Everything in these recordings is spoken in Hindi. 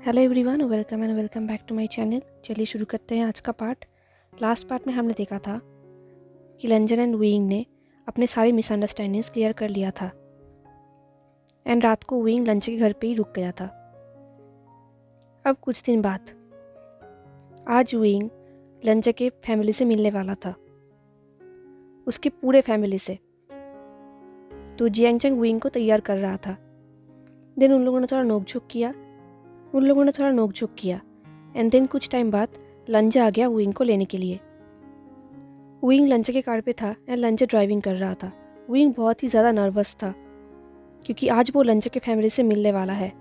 Hello everyone, welcome back to my channel. चलिए शुरू करते हैं आज का पार्ट। लास्ट पार्ट में हमने देखा था कि लंजन एंड विंग ने अपने सारे मिसअंडरस्टैंडिंग्स क्लियर कर लिया था एंड रात को विंग लंच के घर पे ही रुक गया था। अब कुछ दिन बाद आज विंग लंच के फैमिली से मिलने वाला था, उसके पूरे फैमिली से। तो जियांगचंग विंग को तैयार कर रहा था। देन उन लोगों ने थोड़ा नोक झोंक किया एंड देन कुछ टाइम बाद लंजा आ गया विंग को लेने के लिए। विंग लंजा के कार पे था एंड लंजा ड्राइविंग कर रहा था। विंग बहुत ही ज़्यादा नर्वस था क्योंकि आज वो लंजा के फैमिली से मिलने वाला है,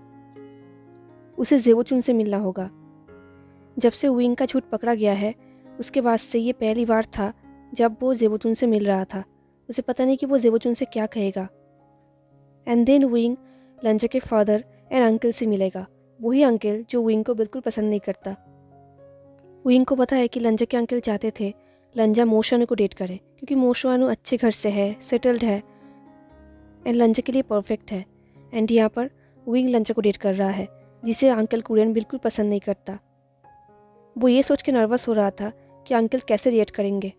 उसे जेवोचुन से मिलना होगा। जब से विंग का झूठ पकड़ा गया है उसके बाद से ये पहली बार था जब वो जेवोचुन से मिल रहा था। उसे पता नहीं कि वो जेवोचुन से क्या कहेगा। एंड देन विंग लंजा के फादर एंड अंकल से मिलेगा, वही अंकल जो विंग को बिल्कुल पसंद नहीं करता। विंग को पता है कि लंजा के अंकल चाहते थे लंजा मोशानु को डेट करे क्योंकि मोशानु अच्छे घर से है, सेटल्ड है एंड लंजा के लिए परफेक्ट है। एंड यहाँ पर विंग लंजा को डेट कर रहा है जिसे अंकल कुरियन बिल्कुल पसंद नहीं करता। वो ये सोच के नर्वस हो रहा था कि अंकल कैसे रिएक्ट करेंगे।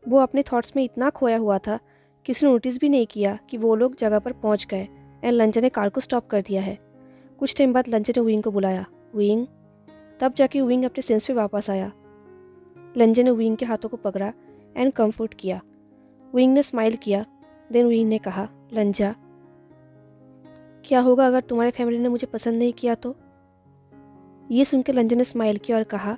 वो अपने थॉट्स में इतना खोया हुआ था कि उसने नोटिस भी नहीं किया कि वो लोग जगह पर पहुँच गए एंड लंजा ने कार को स्टॉप कर दिया है। कुछ टाइम बाद लंजा ने विंग को बुलाया, विंग। तब जाके विंग अपने सेंस पे वापस आया। लंजा ने विंग के हाथों को पकड़ा एंड कंफर्ट किया। विंग ने स्माइल किया। देन विंग ने कहा, लंजा क्या होगा अगर तुम्हारे फैमिली ने मुझे पसंद नहीं किया तो? ये सुनकर लंजा ने स्माइल किया और कहा,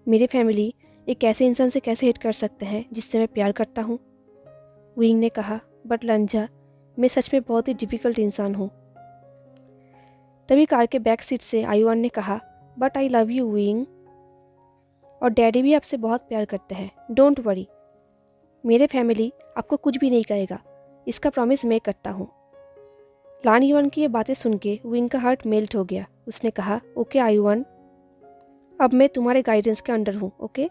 मेरे फैमिली एक ऐसे इंसान से कैसे हेट कर सकते हैं जिससे मैं प्यार करता हूँ? विंग ने कहा, बट लंजा मैं सच में बहुत ही डिफ़िकल्ट इंसान हूँ। तभी कार के बैक सीट से आयुआन ने कहा, but I love you wing, और डैडी भी आपसे बहुत प्यार करते हैं। डोंट वरी, मेरे फैमिली आपको कुछ भी नहीं कहेगा, इसका प्रॉमिस मैं करता हूँ। लान युआन की ये बातें सुन के विंग का हार्ट मेल्ट हो गया। उसने कहा, ओके आयुआन, अब मैं तुम्हारे गाइडेंस के अंडर हूँ। ओके।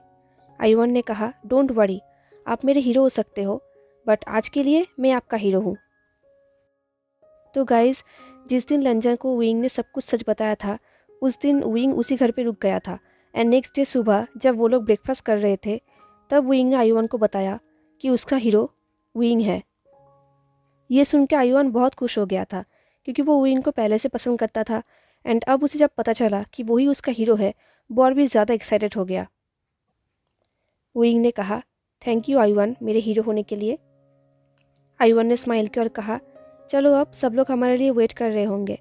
आयुआन ने कहा, डोंट वरी, आप मेरे हीरो हो सकते हो बट आज के लिए मैं आपका हीरो हूँ। तो गाइज, जिस दिन लंजा को विंग ने सब कुछ सच बताया था उस दिन विंग उसी घर पे रुक गया था। एंड नेक्स्ट डे सुबह जब वो लोग ब्रेकफास्ट कर रहे थे तब विंग ने आयुआन को बताया कि उसका हीरो विंग है। ये सुन के आयुआन बहुत खुश हो गया था क्योंकि वो विंग को पहले से पसंद करता था एंड अब उसे जब पता चला कि वही उसका हीरो है वो और भी ज़्यादा एक्साइटेड हो गया। विंग ने कहा, थैंक यू आयुआन मेरे हीरो होने के लिए। आयुआन ने स्माइल किया और कहा, चलो अब सब लोग हमारे लिए वेट कर रहे होंगे।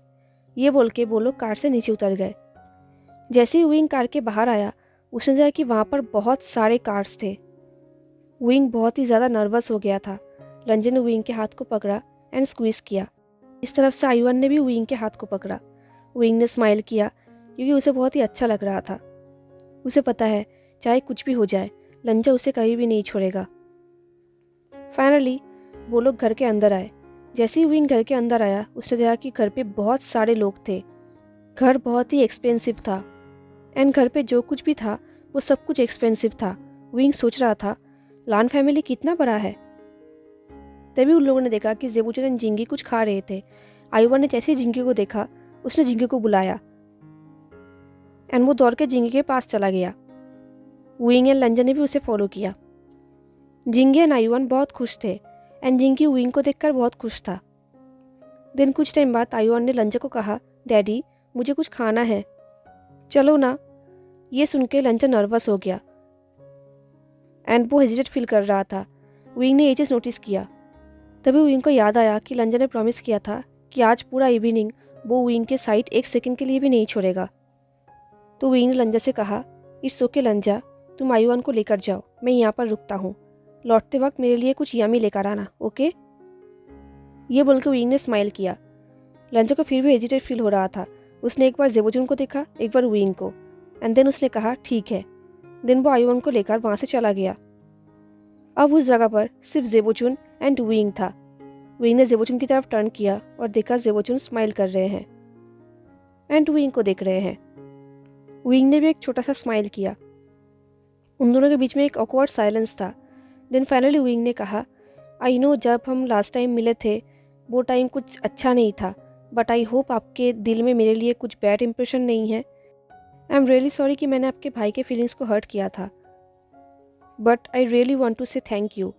ये बोल के वो लोग कार से नीचे उतर गए। जैसे ही विंग कार के बाहर आया उसने देखा कि वहाँ पर बहुत सारे कार्स थे। विंग बहुत ही ज़्यादा नर्वस हो गया था। लंजा ने विंग के हाथ को पकड़ा एंड स्क्वीज किया। इस तरफ से आयुआन ने भी विंग के हाथ को पकड़ा। विंग ने स्माइल किया क्योंकि उसे बहुत ही अच्छा लग रहा था। उसे पता है चाहे कुछ भी हो जाए लंजा उसे कभी भी नहीं छोड़ेगा। फाइनली वो लोग घर के अंदर आए। जैसे ही विंग घर के अंदर आया उसने देखा कि घर पे बहुत सारे लोग थे। घर बहुत ही एक्सपेंसिव था एंड घर पे जो कुछ भी था वो सब कुछ एक्सपेंसिव था। विंग सोच रहा था लान फैमिली कितना बड़ा है। तभी उन लोगों ने देखा कि जेबूचन एंड जिंगी कुछ खा रहे थे। आयुआन ने जैसे ही जिंगी को देखा उसने जिंगी को बुलाया एंड वो दौड़ के जिंगी के पास चला गया। विंग एंड लंजा ने भी उसे फॉलो किया। जिंगी एंड आयुआन बहुत खुश थे एंड जिंगी विंग को देखकर बहुत खुश था। दिन कुछ टाइम बाद आयुआन ने लंजा को कहा, डैडी मुझे कुछ खाना है, चलो ना। ये सुन के लंजा नर्वस हो गया एंड वो हेजिटेट फील कर रहा था। विंग ने ये चीज़ नोटिस किया। तभी विंग को याद आया कि लंजा ने प्रॉमिस किया था कि आज पूरा इवनिंग वो विंग के साइड एक सेकंड के लिए भी नहीं छोड़ेगा। तो विंग ने लंजा से कहा, इट्स ओके लंजा, तुम आयुआन को लेकर जाओ, मैं यहाँ पर रुकता हूँ। लौटते वक्त मेरे लिए कुछ यमी लेकर आना, ओके। ये बोलकर विंग ने स्माइल किया। लंजा को फिर भी हेजिटेट फील हो रहा था। उसने एक बार जेबोचुन को देखा, एक बार विंग को, एंड देन उसने कहा ठीक है। देन वो आयुआन को लेकर वहाँ से चला गया। अब उस जगह पर सिर्फ जेबोचुन एंड विंग था। विंग ने जेबोचुन की तरफ टर्न किया और देखा जेबोचुन स्माइल कर रहे हैं एंड विंग को देख रहे हैं। विंग ने भी एक छोटा सा स्माइल किया। उन दोनों के बीच में एक ऑकवर्ड साइलेंस था। देन फाइनली विंग ने कहा, आई नो जब हम लास्ट टाइम मिले थे वो टाइम कुछ अच्छा नहीं था बट आई होप आपके दिल में मेरे लिए कुछ बैड इम्प्रेशन नहीं है। आई एम रियली सॉरी कि मैंने आपके भाई के फीलिंग्स को हर्ट किया था, but I really want to say thank you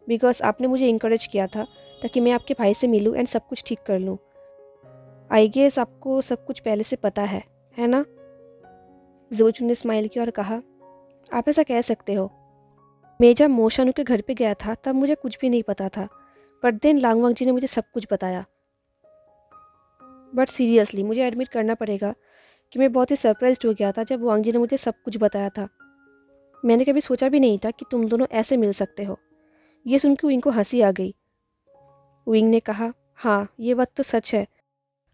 because आपने मुझे इंकरेज किया था ताकि मैं आपके भाई से मिलूँ एंड सब कुछ ठीक कर लूँ। आई गेस आपको सब कुछ पहले से पता है ना? जोचुन ने स्माइल किया और कहा, आप ऐसा कह सकते हो। मैं जब मोशानु के घर पे गया था तब मुझे कुछ भी नहीं पता था, बट देन लांगवांग जी ने मुझे सब कुछ बताया। बट सीरियसली मुझे एडमिट करना पड़ेगा कि मैं बहुत ही सरप्राइज्ड हो गया था जब वांग जी ने मुझे सब कुछ बताया था। मैंने कभी सोचा भी नहीं था कि तुम दोनों ऐसे मिल सकते हो। ये सुनकर विंग को हंसी आ गई। विंग ने कहा, हाँ ये बात तो सच है।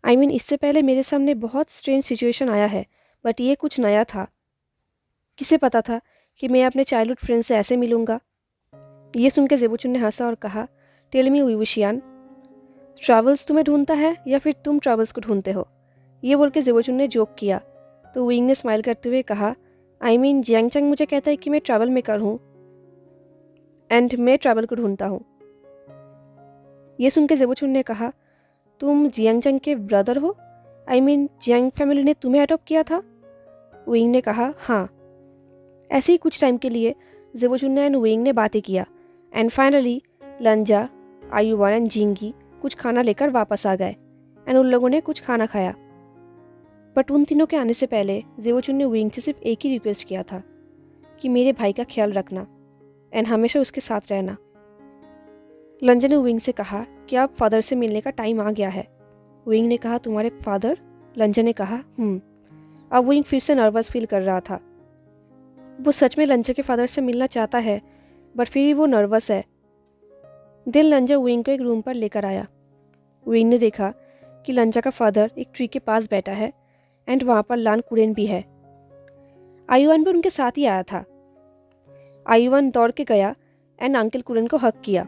आई मीन इससे पहले मेरे सामने बहुत स्ट्रेंज सिचुएशन आया है, बट ये कुछ नया था। किसे पता था कि मैं अपने चाइल्डहुड फ्रेंड से ऐसे मिलूंगा। ये सुनकर जेबोचुन ने हंसा और कहा, टेल मी उइवुशियान, ट्रैवल्स तुम्हें ढूंढता है या फिर तुम ट्रैवल्स को ढूंढते हो? ये बोल के जेबोचुन ने जोक किया तो विंग ने स्माइल करते हुए कहा, आई मीन जियांगचंग मुझे कहता है कि मैं ट्रैवल मेकर हूँ एंड मैं ट्रैवल को ढूंढता हूँ। ये सुन के जेबोचुन ने कहा, तुम जियांगचंग के ब्रदर हो? आई मीन जियांग फैमिली ने तुम्हें अडॉप्ट किया था? विंग ने कहा, हाँ। ऐसे ही कुछ टाइम के लिए जेबोचुन एंड विंग ने बातें किया एंड फाइनली लंजा, आयुवान एंड जिंगी कुछ खाना लेकर वापस आ गए एंड उन लोगों ने कुछ खाना खाया। बट उन तीनों के आने से पहले जेबोचुन ने विंग से सिर्फ एक ही रिक्वेस्ट किया था कि मेरे भाई का ख्याल रखना एंड हमेशा उसके साथ रहना। लंजा ने विंग से कहा कि अब फादर से मिलने का टाइम आ गया है। विंग ने कहा, तुम्हारे फादर? लंजा ने कहा, अब विंग फिर से नर्वस फील कर रहा था। वो सच में लंजा के फादर से मिलना चाहता है, बट फिर भी वो नर्वस है। दिन लंजा विंग को एक रूम पर लेकर आया। विंग ने देखा कि लंजा का फादर एक ट्री के पास बैठा है एंड वहाँ पर लान कुरेन भी है। आयुवान भी उनके साथ ही आया था। आयुवान दौड़ के गया एंड अंकल कुरेन को हक किया।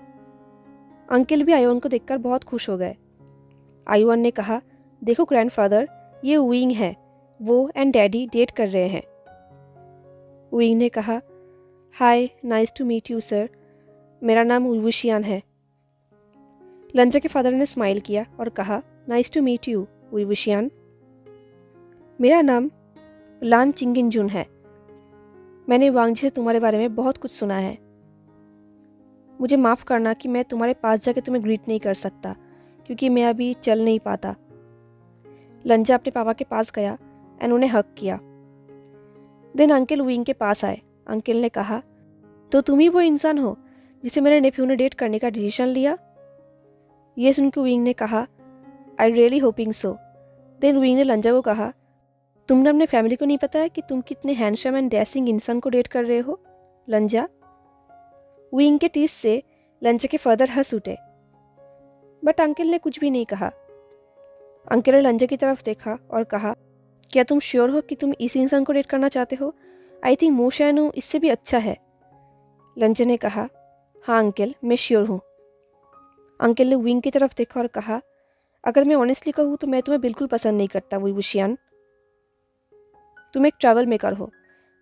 अंकल भी आयुवान को देखकर बहुत खुश हो गए। आयुवान ने कहा, देखो ग्रैंडफादर, ये विंग है, वो एंड डैडी डेट कर रहे हैं। विंग ने कहा, hi, nice to meet you sir, मेरा नाम उइवुशियान है। लंजा के फादर ने स्माइल किया और कहा, नाइस टू मीट यू उइवुशियान, मेरा नाम लान चिंगिनजुन है। मैंने वांग जी से तुम्हारे बारे में बहुत कुछ सुना है। मुझे माफ़ करना कि मैं तुम्हारे पास जाके तुम्हें ग्रीट नहीं कर सकता क्योंकि मैं अभी चल नहीं पाता। लंजा अपने पापा के पास गया एंड उन्हें हक किया। देन अंकल विंग के पास आए। अंकल ने कहा, तो तुम ही वो इंसान हो जिसे मेरे नेफ्यू ने डेट करने का डिसीजन लिया? ये सुनकर विंग ने कहा, I really hoping so. Then Wing ने लंजा को कहा, तुमने अपने फैमिली को नहीं बताया कि तुम कितने हैंडसम एंड डैसिंग इंसान को डेट कर रहे हो? लंजा। विंग के टीस से लंजा के फादर हंस उठे, बट अंकल ने कुछ भी नहीं कहा। अंकल ने लंजा की तरफ देखा और कहा, क्या तुम श्योर हो कि तुम इस इंसान को डेट करना चाहते हो? आई थिंक मोशानु इससे भी अच्छा है। लंजा ने कहा, हाँ अंकल, मैं श्योर हूँ। अंकल ने विंग की तरफ देखा और कहा, अगर मैं ऑनेस्टली कहूँ तो मैं तुम्हें बिल्कुल पसंद नहीं करता उइवुशियान। तुम एक ट्रैवल मेकर हो।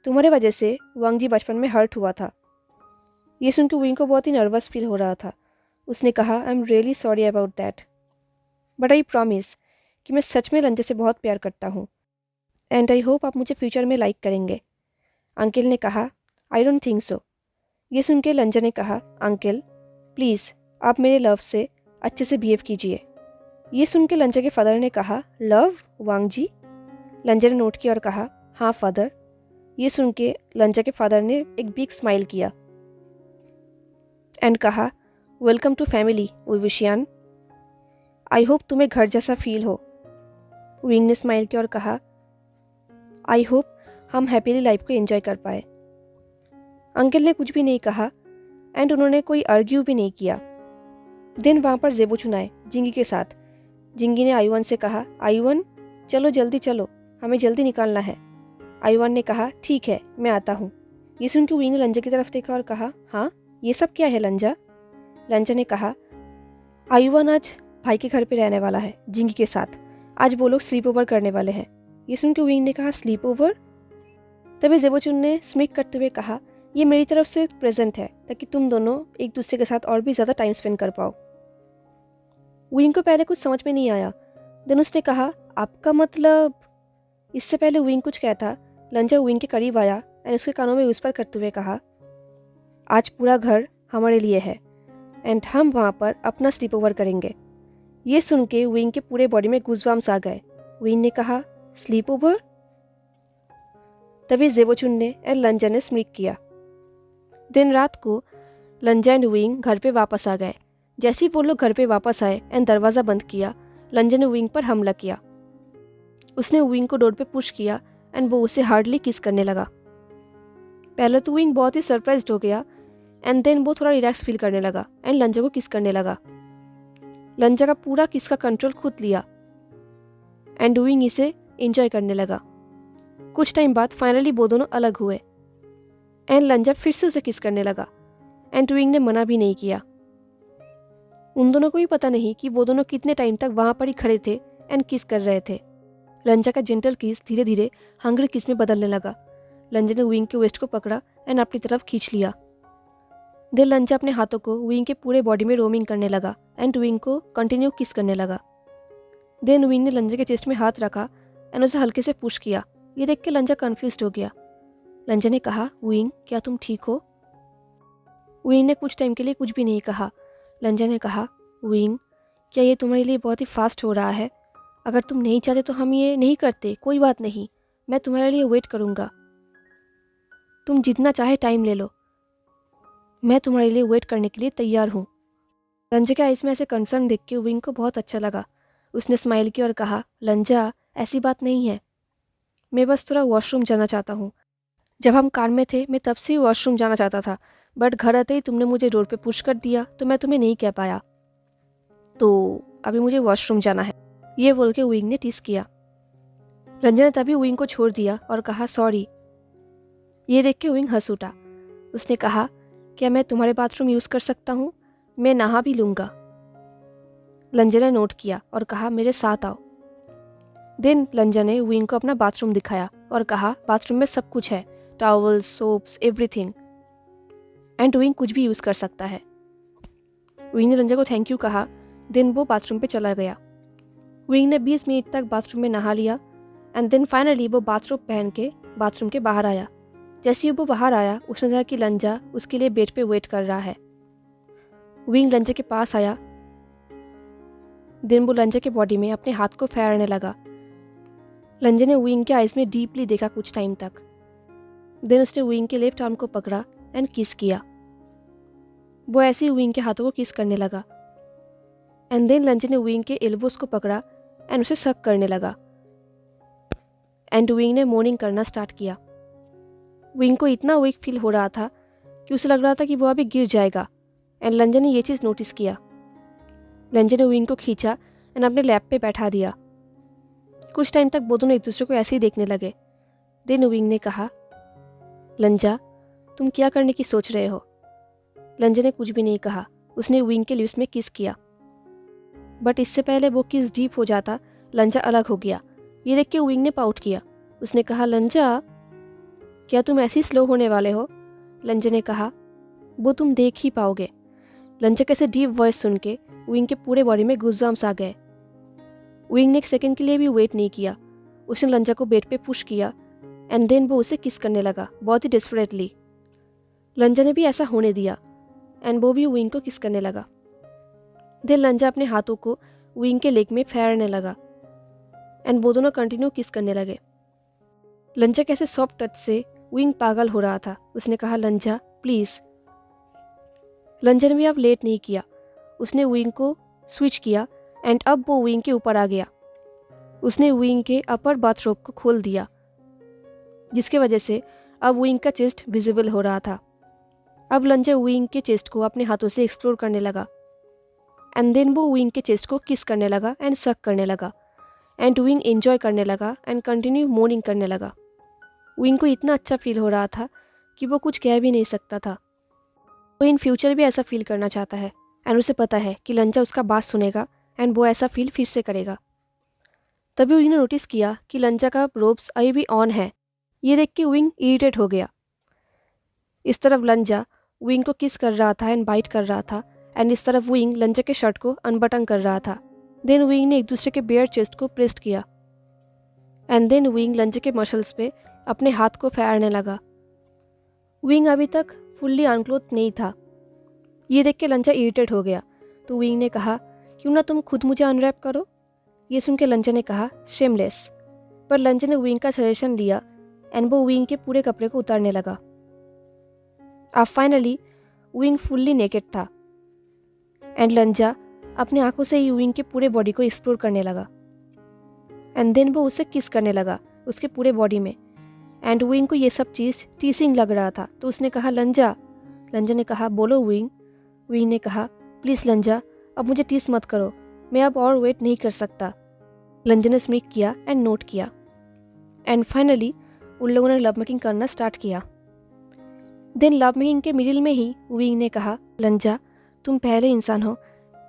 तुम्हारे वजह से वांग जी बचपन में हर्ट हुआ था। ये सुनकर विंग को बहुत ही नर्वस फील हो रहा था। उसने कहा, I am really sorry about that, but I promise कि मैं सच में लंजा से बहुत प्यार करता हूँ एंड आई होप आप मुझे फ्यूचर में लाइक करेंगे। अंकल ने कहा, आई डोंट थिंक सो। ये सुन के लंजा ने कहा, अंकल प्लीज़ आप मेरे लव से अच्छे से बिहेव कीजिए। ये सुन के लंजा के फादर ने कहा, लव वांग जी? लंजा ने नोट किया और कहा, हाँ फादर। ये सुन के लंजा के फादर ने एक बिग स्माइल किया एंड कहा, वेलकम टू फैमिली उइवुशियान। आई होप तुम्हें घर जैसा फील हो। विंग ने स्माइल किया और कहा, आई होप हम हैप्पीली लाइफ को एंजॉय कर पाए। अंकल ने कुछ भी नहीं कहा एंड उन्होंने कोई आर्ग्यू भी नहीं किया। दिन वहाँ पर जेबोचुन आए जिंगी के साथ। जिंगी ने आयुवान से कहा, आयुवान चलो जल्दी चलो, हमें जल्दी निकालना है। आयुवान ने कहा, ठीक है मैं आता हूँ। ये सुन के विंग ने लंजा की तरफ देखा और कहा, हाँ ये सब क्या है लंजा? लंजा ने कहा, आयुवान आज भाई के घर पे रहने वाला है जिंगी के साथ। आज वो लोग स्लीप ओवर करने वाले हैं। ये सुन के विंग ने कहा, स्लीप ओवर? तभी जेबोचुन ने स्मिक करते हुए कहा, ये मेरी तरफ से प्रेजेंट है ताकि तुम दोनों एक दूसरे के साथ और भी ज़्यादा टाइम स्पेंड कर पाओ। विंग को पहले कुछ समझ में नहीं आया। देन उसने कहा, आपका मतलब? इससे पहले विंग कुछ कहता, लंजा विंग के करीब आया एंड उसके कानों में विस्पर करते हुए कहा, आज पूरा घर हमारे लिए है एंड हम वहाँ पर अपना स्लीप ओवर करेंगे। ये सुन के विंग के पूरे बॉडी में गूज़बम्स आ गए। विंग ने कहा, स्लीप ओवर? तभी जेबोचुन ने एंड लंजा ने स्मिक किया। दिन रात को लंजा एंड विंग घर पे वापस आ गए। जैसे ही वो लोग घर पे वापस आए एंड दरवाज़ा बंद किया, लंजा ने विंग पर हमला किया। उसने विंग को डोर पे पुश किया एंड वो उसे हार्डली किस करने लगा। पहले तो विंग बहुत ही सरप्राइज्ड हो गया एंड देन वो थोड़ा रिलैक्स फील करने लगा एंड लंजा को किस करने लगा। लंजा का पूरा किस का कंट्रोल खुद लिया एंड विंग इसे एंजॉय करने लगा। कुछ टाइम बाद फाइनली वो दोनों अलग हुए एंड लंजा फिर से उसे किस करने लगा एंड विंग ने मना भी नहीं किया। उन दोनों को भी पता नहीं कि वो दोनों कितने टाइम तक वहाँ पर ही खड़े थे एंड किस कर रहे थे। लंजा का जेंटल किस धीरे धीरे हंग्री किस में बदलने लगा। लंजा ने विंग के वेस्ट को पकड़ा एंड अपनी तरफ खींच लिया। देन लंजा अपने हाथों को विंग के पूरे बॉडी में रोमिंग करने लगा एंड विंग को कंटिन्यू किस करने लगा। देन विंग ने लंजा के चेस्ट में हाथ रखा एंड उसे हल्के से पुश किया। ये देख के लंजा कन्फ्यूज्ड हो गया। लंजा ने कहा, विंग क्या तुम ठीक हो? विंग ने कुछ टाइम के लिए कुछ भी नहीं कहा। लंजा ने कहा, विंग क्या ये तुम्हारे लिए बहुत ही फास्ट हो रहा है? अगर तुम नहीं चाहते तो हम ये नहीं करते, कोई बात नहीं, मैं तुम्हारे लिए वेट करूँगा। तुम जितना चाहे टाइम ले लो, मैं तुम्हारे लिए वेट करने के लिए तैयार हूँ। लंजा के आइस में ऐसे कंसर्न देख के विंग को बहुत अच्छा लगा। उसने स्माइल किया और कहा, लंजा ऐसी बात नहीं है, मैं बस थोड़ा वॉशरूम जाना चाहता हूँ। जब हम कार में थे मैं तब से ही वॉशरूम जाना चाहता था, बट घर आते ही तुमने मुझे रोड पे पुश कर दिया तो मैं तुम्हें नहीं कह पाया, तो अभी मुझे वॉशरूम जाना है। ये बोल के विंग ने टीस किया। लंजा ने तभी विंग को छोड़ दिया और कहा, सॉरी। ये देख के विंग हंस उठा। उसने कहा, क्या मैं तुम्हारे बाथरूम यूज़ कर सकता हूँ? मैं नहा भी लूँगा। लंजा ने नोट किया और कहा, मेरे साथ आओ। देन लंजा ने विंग को अपना बाथरूम दिखाया और कहा, बाथरूम में सब कुछ है, towels, soaps, everything, and wing कुछ भी यूज़ कर सकता है। विंग ने लंजा को थैंक यू कहा। देन वो बाथरूम पे चला गया। विंग ने 20 मिनट तक बाथरूम में नहा लिया एंड देन फाइनली वो बाथरूम पहन के बाथरूम के बाहर आया। जैसे ही वो बाहर आया उसने देखा कि लंजा उसके लिए बेड पे वेट कर रहा है। विंग लंजा के पास आया। देन वो लंजा के बॉडी में अपने हाथ को फेरने लगा। लंजा ने विंग के आइज में डीपली देखा कुछ टाइम तक। देन उसने विंग के लेफ्ट आर्म को पकड़ा एंड किस किया। वो ऐसे ही विंग के हाथों को किस करने लगा एंड देन लंजा ने विंग के एल्बोस को पकड़ा एंड उसे सक करने लगा एंड विंग ने मोर्निंग करना स्टार्ट किया। विंग को इतना वीक फील हो रहा था कि उसे लग रहा था कि वो अभी गिर जाएगा एंड लंजा ने ये चीज़ नोटिस किया। लंजा ने विंग को खींचा एंड अपने लैप पे बैठा दिया। कुछ टाइम तक वो दोनों एक दूसरे को ऐसे ही देखने लगे। देन विंग ने कहा, लंजा तुम क्या करने की सोच रहे हो? लंजा ने कुछ भी नहीं कहा। उसने विंग के लिप्स में किस किया, बट इससे पहले वो किस डीप हो जाता लंजा अलग हो गया। ये देख के विंग ने पाउट किया। उसने कहा, लंजा क्या तुम ऐसे ही स्लो होने वाले हो? लंजा ने कहा, वो तुम देख ही पाओगे। लंजा कैसे डीप वॉइस सुन के विंग के पूरे बॉडी में गूज़बम्स आ गए। विंग ने एक सेकंड के लिए भी वेट नहीं किया। उसने लंजा को बेड पे पुश किया एंड देन वो उसे किस करने लगा बहुत ही डेस्परेटली। लंजा ने भी ऐसा होने दिया एंड वो भी विंग को किस करने लगा। देन लंजा अपने हाथों को विंग के लेग में फेरने लगा एंड वो दोनों कंटिन्यू किस करने लगे। लंजा कैसे सॉफ्ट टच से विंग पागल हो रहा था। उसने कहा, लंजा प्लीज़। लंजा ने भी अब लेट नहीं किया। उसने विंग को स्विच किया एंड अब वो विंग के ऊपर आ गया। उसने विंग के अपर बाथरोब को खोल दिया, जिसके वजह से अब विंग का चेस्ट विजिबल हो रहा था। अब लंजा विंग के चेस्ट को अपने हाथों से एक्सप्लोर करने लगा एंड देन वो विंग के चेस्ट को किस करने लगा एंड सक करने लगा एंड विंग एंजॉय करने लगा एंड कंटिन्यू मोर्निंग करने लगा। विंग को इतना अच्छा फील हो रहा था कि वो कुछ कह भी नहीं सकता था। वो इन फ्यूचर भी ऐसा फील करना चाहता है एंड उसे पता है कि लंजा उसका बात सुनेगा एंड वो ऐसा फील फिर से करेगा। तभी विंग ने नोटिस किया कि लंजा का रोब्स अभी भी ऑन है। ये देख के विंग इरिटेट हो गया। इस तरफ लंजा विंग को किस कर रहा था एंड बाइट कर रहा था एंड इस तरफ विंग लंजा के शर्ट को अनबटन कर रहा था। देन विंग ने एक दूसरे के बेयर चेस्ट को प्रेस्ट किया एंड देन विंग लंजा के मसल्स पे अपने हाथ को फेरने लगा। विंग अभी तक फुल्ली अनक्लोथ नहीं था। ये देख के लंजा इरिटेट हो गया, तो विंग ने कहा क्यों ना तुम खुद मुझे अनरैप करो। ये सुन के लंजा ने कहा शेमलेस, पर लंजा ने विंग का सजेशन लिया एंड वो विंग के पूरे कपड़े को उतारने लगा। अब फाइनली विंग फुल्ली नेकेड था एंड लंजा अपने आंखों से ही विंग के पूरे बॉडी को एक्सप्लोर करने लगा एंड देन वो उसे किस करने लगा उसके पूरे बॉडी में। एंड विंग को ये सब चीज़ टीसिंग लग रहा था, तो उसने कहा लंजा। लंजा ने कहा बोलो विंग। विंग ने कहा प्लीज़ लंजा, अब मुझे टीस मत करो, मैं अब और वेट नहीं कर सकता। लंजा ने स्मिक किया एंड नोट किया एंड फाइनली उन लोगों ने लव मेकिंग करना स्टार्ट किया। देन लव मेकिंग के मिडिल में ही विंग ने कहा लंजा तुम पहले इंसान हो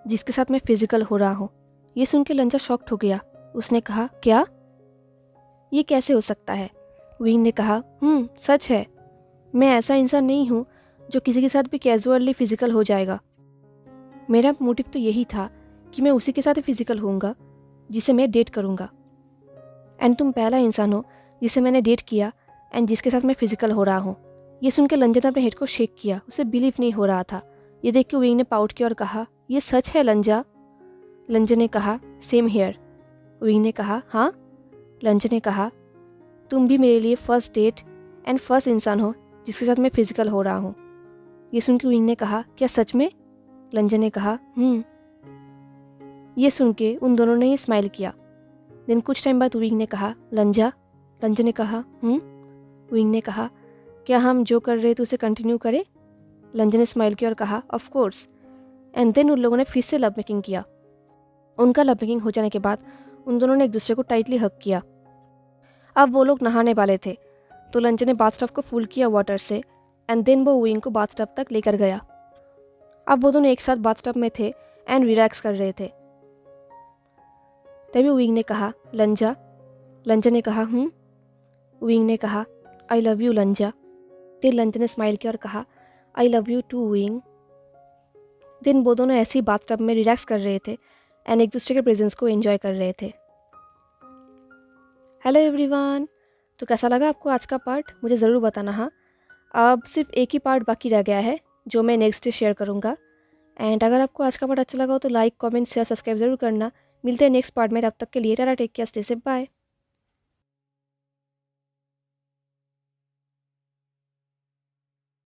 जिसके साथ मैं फिजिकल हो रहा हूँ। ये सुन के लंजा शॉक्ड हो गया। उसने कहा क्या, ये कैसे हो सकता है। विंग ने कहा सच है, मैं ऐसा इंसान नहीं हूँ जो किसी के साथ भी कैजुअली फिजिकल हो जाएगा। मेरा मोटिव तो यही था कि मैं उसी के साथ फिजिकल होऊंगा जिसे मैं डेट करूँगा, एंड तुम पहला इंसान हो जिसे मैंने डेट किया एंड जिसके साथ मैं फिजिकल हो रहा हूँ। ये सुन के लंजा ने अपने हेड को शेक किया, उसे बिलीव नहीं हो रहा था। ये देख के विंग ने पाउट किया और कहा ये सच है लंजा। लंजा ने कहा सेम हेयर। विंग ने कहा हाँ। लंजा ने कहा तुम भी मेरे लिए फर्स्ट डेट एंड फर्स्ट इंसान हो जिसके साथ मैं फिजिकल हो रहा हूँ। ये सुन के विंग ने कहा क्या सच में। लंजा ने कहा ये सुन के उन दोनों ने ही स्माइल किया। देन कुछ टाइम बाद विंग ने कहा लंजा। लंजा ने कहा विंग ने कहा क्या हम जो कर रहे थे उसे कंटिन्यू करें। लंजा ने स्माइल किया और कहा ऑफ कोर्स। एंड देन उन लोगों ने फिर से लव मेकिंग किया। उनका लव मेकिंग हो जाने के बाद उन दोनों ने एक दूसरे को टाइटली हग किया। अब वो लोग नहाने वाले थे, तो लंजा ने बाथटब को फुल किया वाटर से एंड देन वो विंग को बाथटब तक लेकर गया। अब वो दोनों एक साथ बाथटब में थे एंड रिलैक्स कर रहे थे। तभी विंग ने कहा लंजा। लंजा ने कहा विंग ने कहा आई लव यू लंजा। देन लंजा ने स्माइल किया और कहा I love you too Wing. Then वो दोनों ऐसे ही बाथटब में रिलैक्स कर रहे थे एंड एक दूसरे के प्रेजेंस को एंजॉय कर रहे थे। हेलो एवरीवन, तो कैसा लगा आपको आज का पार्ट, मुझे ज़रूर बताना। हाँ, अब सिर्फ एक ही पार्ट बाकी रह गया है जो मैं नेक्स्ट डे शेयर करूँगा। एंड अगर आपको आज का पार्ट अच्छा लगा हो तो लाइक कमेंट शेयर सब्सक्राइब ज़रूर करना। मिलते हैं नेक्स्ट पार्ट में, तब तक के लिए tata, take care, stay safe, bye.